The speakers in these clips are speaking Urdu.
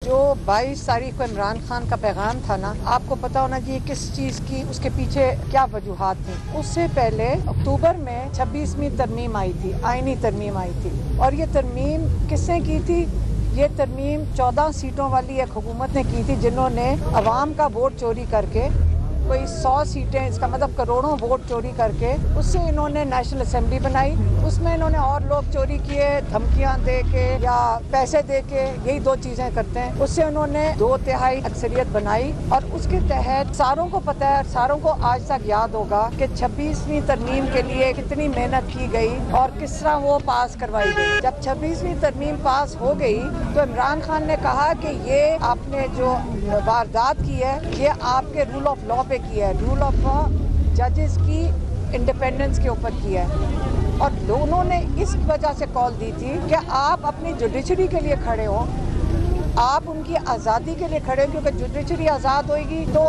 جو 22 تاریخ کو عمران خان کا پیغام تھا نا، آپ کو پتا ہونا چاہیے کس چیز کی اس کے پیچھے کیا وجوہات تھیں۔ اس سے پہلے اکتوبر میں 26ویں ترمیم آئی تھی، آئینی ترمیم آئی تھی، اور یہ ترمیم کس نے کی تھی؟ یہ ترمیم 14 سیٹوں والی ایک حکومت نے کی تھی، جنہوں نے عوام کا ووٹ چوری کر کے کوئی 100 سیٹیں، اس کا مطلب کروڑوں ووٹ چوری کر کے اس سے انہوں نے نیشنل اسمبلی بنائی۔ اس میں انہوں نے اور لوگ چوری کیے، دھمکیاں دے کے یا پیسے دے کے، یہی دو چیزیں کرتے ہیں۔ اس سے انہوں نے 2/3 اکثریت بنائی، اور اس کے تحت ساروں کو پتہ ہے، ساروں کو آج تک یاد ہوگا کہ 26ویں ترمیم کے لیے کتنی محنت کی گئی اور کس طرح وہ پاس کروائی گئی۔ جب 26ویں ترمیم پاس ہو گئی تو عمران خان نے کہا کہ یہ آپ نے جو واردات کی ہے یہ آپ کے رول آف لا پہ کی ہے، رول آف لا، ججز کی انڈیپینڈنس کے اوپر کی ہے۔ اور انہوں نے اس وجہ سے کال دی تھی کہ آپ اپنی جوڈیشری کے لیے کھڑے ہوں، آپ ان کی آزادی کے لیے کھڑے ہوں، کیونکہ جوڈیشری آزاد ہوئے گی تو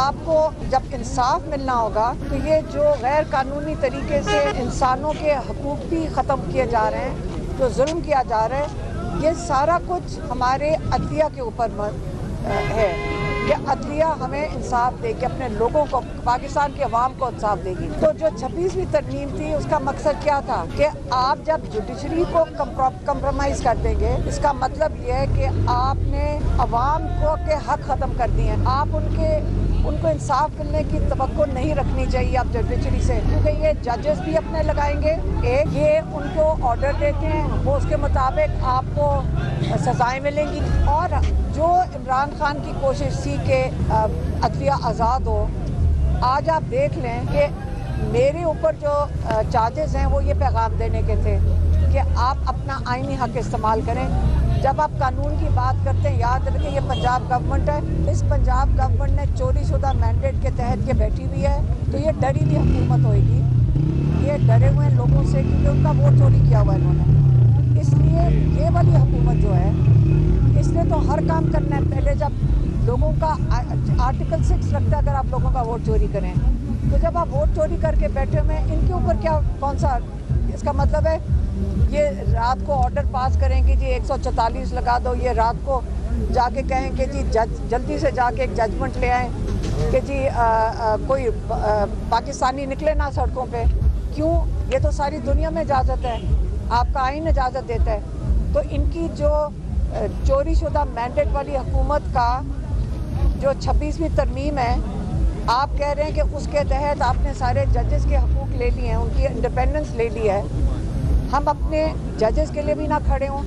آپ کو جب انصاف ملنا ہوگا۔ تو یہ جو غیر قانونی طریقے سے انسانوں کے حقوق بھی ختم کیے جا رہے ہیں، جو ظلم کیا جا رہا ہے، یہ سارا کچھ ہمارے عدلیہ کے اوپر ہے کہ عدلیہ ہمیں انصاف دے گی، اپنے لوگوں کو، پاکستان کے عوام کو انصاف دے گی۔ تو جو 26ویں ترمیم تھی اس کا مقصد کیا تھا کہ آپ جب جوڈیشری کو کمپرومائز کر دیں گے، اس کا مطلب یہ ہے کہ آپ نے عوام کو کے حق ختم کر دیے ہیں۔ آپ ان کو انصاف ملنے کی توقع نہیں رکھنی چاہیے آپ جوڈیشری سے، کیونکہ یہ ججز بھی اپنے لگائیں گے، ایک یہ ان کو آرڈر دیتے ہیں، وہ اس کے مطابق آپ کو سزائیں ملیں گی۔ اور جو عمران خان کی کوشش تھی کہ عدلیہ آزاد ہو، آج آپ دیکھ لیں کہ میرے اوپر جو چارجز ہیں وہ یہ پیغام دینے کے تھے کہ آپ اپنا آئینی حق استعمال کریں۔ جب آپ قانون کی بات کرتے ہیں، یاد رکھیں یہ پنجاب گورنمنٹ ہے، اس پنجاب گورنمنٹ نے چوری شدہ مینڈیٹ کے تحت یہ بیٹھی ہوئی ہے، تو یہ ڈری ہوئی حکومت ہوئے گی، یہ ڈرے ہوئے ہیں لوگوں سے، کیونکہ ان کا ووٹ چوری کیا ہوا ہے انہوں نے۔ اس لیے یہ والی حکومت جو ہے، اس نے تو ہر کام کرنا ہے۔ پہلے جب لوگوں کا آرٹیکل 6 رکھتا ہے اگر آپ لوگوں کا ووٹ چوری کریں، تو جب آپ ووٹ چوری کر کے بیٹھے ہوئے ہیں، ان کے اوپر کیا، کون سا، اس کا مطلب ہے یہ رات کو آرڈر پاس کریں گے جی 144 لگا دو، یہ رات کو جا کے کہیں کہ جی جلدی سے جا کے ایک ججمنٹ لے آئیں کہ جی کوئی پاکستانی نکلے نہ سڑکوں پہ۔ کیوں؟ یہ تو ساری دنیا میں اجازت ہے، آپ کا آئین اجازت دیتا ہے۔ تو ان کی جو چوری شدہ مینڈیٹ والی حکومت کا جو 26ویں ترمیم ہے، آپ کہہ رہے ہیں کہ اس کے تحت آپ نے سارے ججز کے حقوق لے لیے ہیں، ان کی انڈیپینڈنس لے لی ہے۔ ہم اپنے ججز کے لیے بھی نہ کھڑے ہوں۔